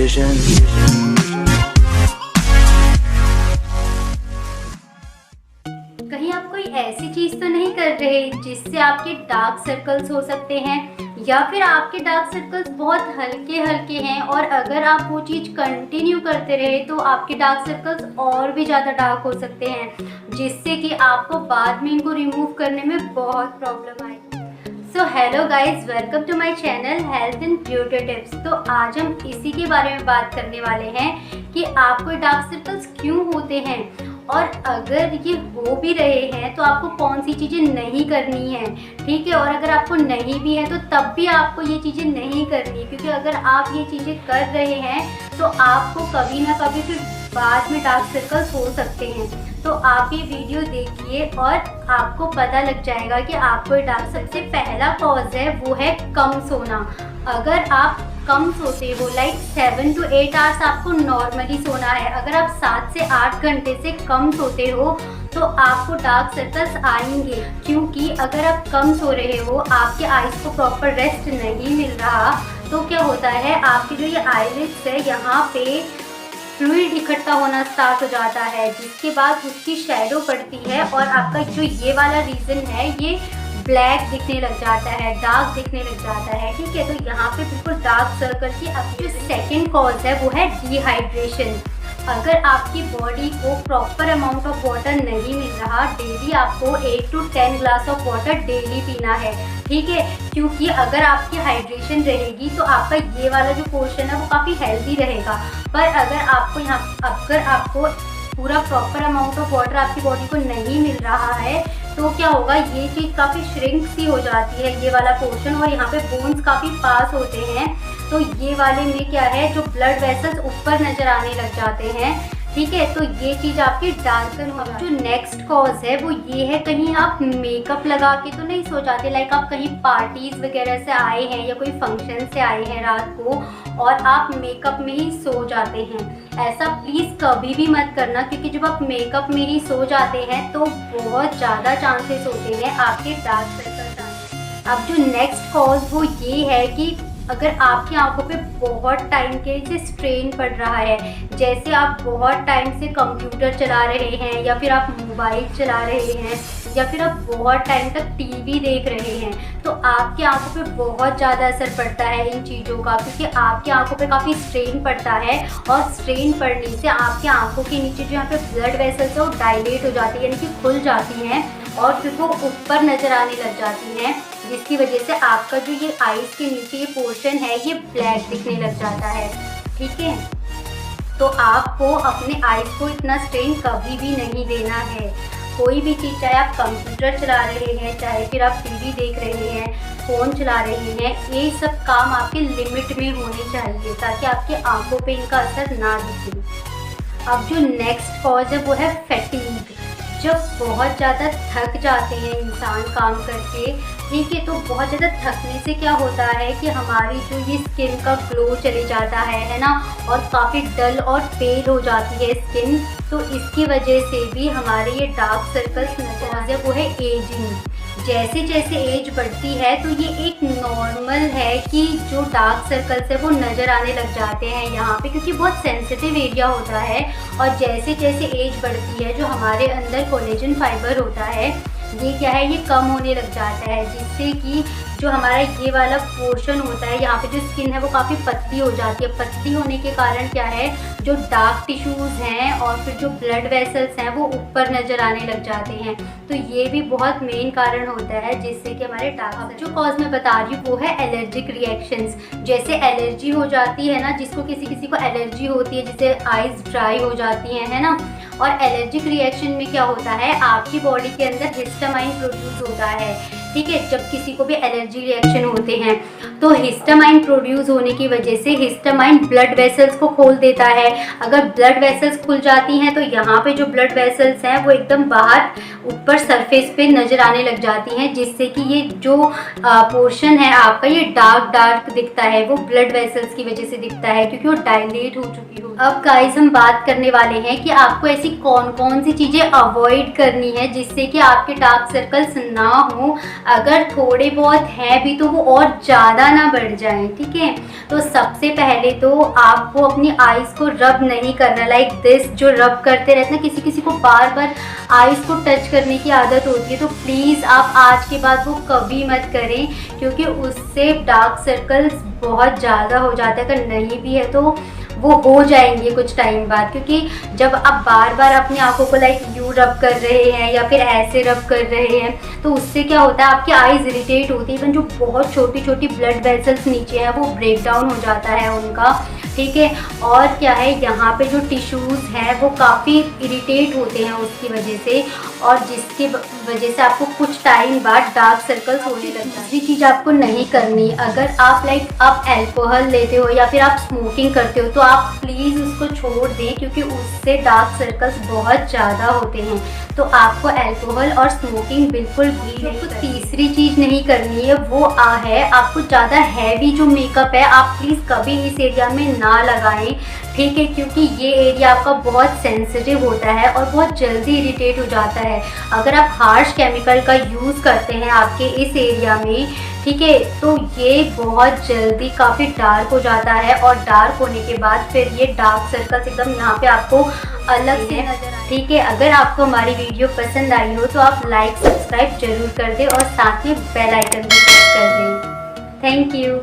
vision. कहीं आप कोई ऐसी चीज तो नहीं कर रहे जिससे आपके डार्क सर्कल्स हो सकते हैं, या फिर आपके डार्क सर्कल्स बहुत हल्के हल्के हैं और अगर आप वो चीज़ कंटिन्यू करते रहे तो आपके डार्क सर्कल्स और भी ज़्यादा डार्क हो सकते हैं, जिससे कि आपको बाद में इनको रिमूव करने में बहुत प्रॉब्लम आएगी। So hello guys, welcome to my channel health and beauty tips. तो आज हम इसी के बारे में बात करने वाले हैं कि आपको डार्क सर्कल्स क्यों होते हैं, और अगर ये हो भी रहे हैं तो आपको कौन सी चीज़ें नहीं करनी है, ठीक है। और अगर आपको नहीं भी है तो तब भी आपको ये चीज़ें नहीं करनी, क्योंकि अगर आप ये चीज़ें कर रहे हैं तो आपको कभी ना कभी फिर बाद में डार्क सर्कल्स हो सकते हैं। तो आप ये वीडियो देखिए और आपको पता लग जाएगा कि आपको डार्क सबसे पहला कॉज है वो है कम सोना। अगर आप कम सोते हो, लाइक 7 to 8 आवर्स आपको नॉर्मली सोना है, अगर आप 7 से 8 घंटे से कम सोते हो तो आपको डार्क सर्कल्स आएंगे, क्योंकि अगर आप कम सो रहे हो, आपके आईज को प्रॉपर रेस्ट नहीं मिल रहा, तो क्या होता है आपकी जो ये आईलिड्स है यहाँ पे फ्लूइड इकट्ठा होना स्टार्ट हो जाता है, जिसके बाद उसकी शैडो पड़ती है और आपका जो ये वाला रीजन है ये ब्लैक दिखने लग जाता है, डार्क दिखने लग जाता है, ठीक है। तो यहाँ पे बिल्कुल डार्क सर्कल की अब जो सेकेंड कॉज है वो है डिहाइड्रेशन। अगर आपकी बॉडी को प्रॉपर अमाउंट ऑफ वाटर नहीं मिल रहा, डेली आपको 8 to 10 glass of water daily पीना है, ठीक है। क्योंकि अगर आपकी हाइड्रेशन रहेगी तो आपका ये वाला जो पोर्शन है वो काफ़ी हेल्दी रहेगा। पर अगर आपको पूरा प्रॉपर अमाउंट ऑफ वाटर आपकी बॉडी को नहीं मिल रहा है तो क्या होगा, ये चीज़ काफ़ी श्रिंक सी हो जाती है, ये वाला पोर्शन, और यहाँ पे बोन्स काफ़ी पास होते हैं। तो ये वाले में क्या है, जो ब्लड वेसल्स ऊपर नज़र आने लग जाते हैं, ठीक है। तो ये चीज़ आपकी डार्कन हो जाती है। जो नेक्स्ट कॉज है वो ये है, कहीं आप मेकअप लगा के तो नहीं सो जाते, लाइक आप कहीं पार्टीज वगैरह से आए हैं या कोई फंक्शन से आए हैं रात को और आप मेकअप में ही सो जाते हैं। ऐसा प्लीज़ कभी भी मत करना, क्योंकि जब आप मेकअप में ही सो जाते हैं तो बहुत ज़्यादा चांसेस होते हैं आपके डार्क सर्कल आने। अब जो नेक्स्ट कॉज वो ये है कि अगर आपकी आंखों पे बहुत टाइम के से स्ट्रेन पड़ रहा है, जैसे आप बहुत टाइम से कंप्यूटर चला रहे हैं या फिर आप मोबाइल चला रहे हैं या फिर आप बहुत टाइम तक टीवी देख रहे हैं, तो आपकी आंखों पे बहुत ज़्यादा असर पड़ता है इन चीज़ों का, क्योंकि आपकी आंखों पे काफ़ी स्ट्रेन पड़ता है और स्ट्रेन पड़ने से आपकी आंखों के नीचे जो यहाँ पे ब्लड वेसल्स है वो डायलेट हो जाती है, यानी कि खुल जाती हैं और फिर वो ऊपर नज़र आने लग जाती हैं, जिसकी वजह से आपका जो ये आईज के नीचे ये पोर्शन है ये ब्लैक दिखने लग जाता है, ठीक है। तो आपको अपने आईज को इतना स्ट्रेन कभी भी नहीं देना है। कोई भी चीज़, चाहे आप कंप्यूटर चला रहे हैं, चाहे फिर आप टीवी देख रहे हैं, फ़ोन चला रहे हैं, ये सब काम आपके लिमिट में होने चाहिए ताकि आपकी आंखों पे इनका असर ना दिखे। अब जो नेक्स्ट कॉज है वो है फैटीग। जब बहुत ज़्यादा थक जाते हैं इंसान काम करके, ठीक है, तो बहुत ज़्यादा थकने से क्या होता है कि हमारी जो ये स्किन का ग्लो चले जाता है ना, और काफ़ी डल और पेल हो जाती है स्किन। तो इसकी वजह से भी हमारे ये डार्क सर्कल्स नजर आते हैं, वो है एजिंग। जैसे जैसे एज बढ़ती है तो ये एक नॉर्मल है कि जो डार्क सर्कल्स है वो नज़र आने लग जाते हैं यहाँ पे, क्योंकि बहुत सेंसिटिव एरिया होता है। और जैसे जैसे एज बढ़ती है जो हमारे अंदर कोलेजन फाइबर होता है ये क्या है, ये कम होने लग जाता है, जिससे कि जो हमारा ये वाला पोर्शन होता है यहाँ पे जो स्किन है वो काफ़ी पतली हो जाती है। पतली होने के कारण क्या है, जो डार्क टिश्यूज़ हैं और फिर जो ब्लड वेसल्स हैं वो ऊपर नज़र आने लग जाते हैं। तो ये भी बहुत मेन कारण होता है जिससे कि हमारे डार्क, जो कॉज मैं बता रही हूँ वो है एलर्जिक रिएक्शंस। जैसे एलर्जी हो जाती है ना, जिसको किसी किसी को एलर्जी होती है, जिससे आइज़ ड्राई हो जाती हैं, है ना। और एलर्जिक रिएक्शन में क्या होता है, आपकी बॉडी के अंदर हिस्टामाइन प्रोड्यूस होता है, ठीक है। जब किसी को भी एलर्जी रिएक्शन होते हैं तो हिस्टामाइन प्रोड्यूस होने की वजह से हिस्टामाइन ब्लड वेसल्स को खोल देता है। अगर ब्लड वेसल्स खुल जाती हैं तो यहाँ पे जो ब्लड वेसल्स हैं वो एकदम बाहर ऊपर सरफेस पे नज़र आने लग जाती हैं, जिससे कि ये जो पोर्शन है आपका ये डार्क दिखता है, वो ब्लड वेसल्स की वजह से दिखता है, क्योंकि वो डायलेट हो चुकी हो। अब गाइस हम बात करने वाले हैं कि आपको ऐसी कौन कौन सी चीज़ें अवॉइड करनी है जिससे कि आपके डार्क सर्कल्स ना हो। अगर थोड़े बहुत हैं भी तो वो और ज़्यादा ना बढ़ जाएं, ठीक है। तो सबसे पहले तो आपको अपनी आईज़ को रब नहीं करना, लाइक दिस जो रब करते रहते हैं, किसी किसी को बार बार आईज़ को टच करने की आदत होती है, तो प्लीज़ आप आज के बाद वो कभी मत करें, क्योंकि उससे डार्क सर्कल्स बहुत ज़्यादा हो जाते हैं। अगर नहीं भी है तो वो हो जाएंगे कुछ टाइम बाद, क्योंकि जब आप बार बार अपनी आंखों को लाइक यू रब कर रहे हैं या फिर ऐसे रब कर रहे हैं तो उससे क्या होता है, आपकी आईज इरिटेट होती है। इवन जो बहुत छोटी छोटी ब्लड वेसल्स नीचे हैं वो ब्रेक डाउन हो जाता है उनका, ठीक है। और क्या है, यहाँ पे जो टिश्यूज़ हैं वो काफ़ी इरिटेट होते हैं उसकी वजह से, और जिसकी वजह से आपको कुछ टाइम बाद डार्क सर्कल्स होने लगता है। दूसरी चीज़ आपको नहीं करनी, अगर आप आप अल्कोहल लेते हो या फिर आप स्मोकिंग करते हो तो आप प्लीज़ उसको छोड़ दें, क्योंकि उससे डार्क सर्कल्स बहुत ज़्यादा होते हैं। तो आपको अल्कोहल और स्मोकिंग बिल्कुल भी नहीं करनी। तीसरी चीज़ नहीं करनी है वो है आपको ज़्यादा हैवी जो मेकअप है आप प्लीज़ कभी इस एरिया में ना लगाएं, ठीक है, क्योंकि ये एरिया आपका बहुत सेंसिटिव होता है और बहुत जल्दी इरिटेट हो जाता है। अगर आप हार्श केमिकल का यूज़ करते हैं आपके इस एरिया में, ठीक है, तो ये बहुत जल्दी काफ़ी डार्क हो जाता है, और डार्क होने के बाद फिर ये डार्क सर्कल्स एकदम यहाँ पे आपको अलग से नजर आए, ठीक है। अगर आपको हमारी वीडियो पसंद आई हो तो आप लाइक सब्सक्राइब जरूर कर दें और साथ में बेल आइकन भी प्रेस कर दें। Thank you.